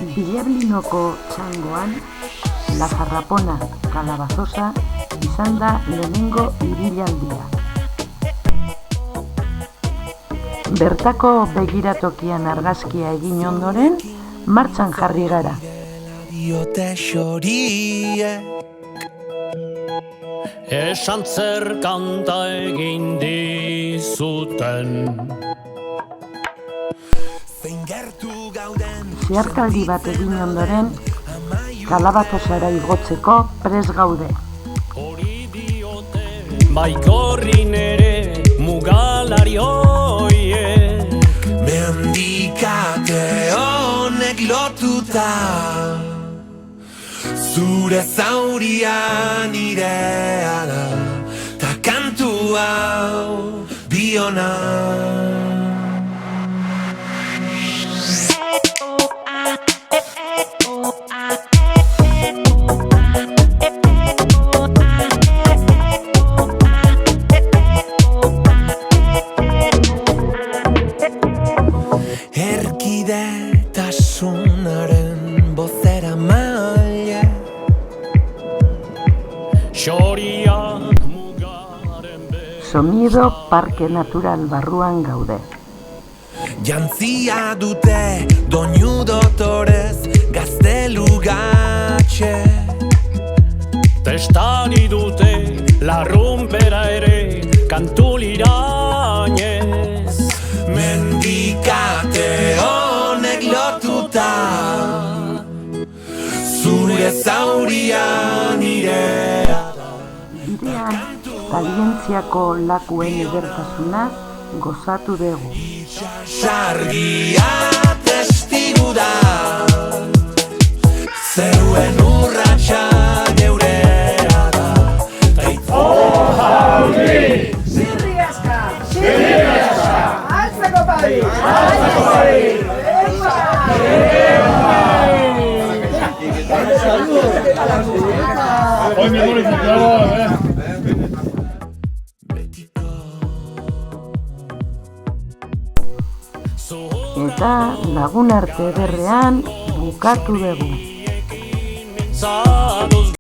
Villablinoko txangoan, La Farrapona Calabazosa izan da lehenengo ibilaldia. Bertako begiratokian argazkia egin ondoren, martxan jarri gara. Esan zer kanta egin dizuten. Zeharkaldi bat egin ondoren, Kalabazosara igotzeko prest gaude. Hori diote baikorrin ere mugalari hoiek. Mendikate honek lotuta, zure zauria nirea da, ta kantu hau biona. Erkidetasunaren bozera maile, Xoria mugaren Somiedo Parke Natural barruan gaude. jantzia dute doinu dotorez gaztelugatxe. testari dute larrumpera ere kantu lirainez. Mendikate honek lotuta, zure zauria nirea da. Bidean, Kalientziako lakuen edertasunaz gozatu dugu. Sargia testigu da, zeruen urratxa geurea da. Altzeko pari! Hoy mi amor, Eta lagun arte ederrean bukatu dugu.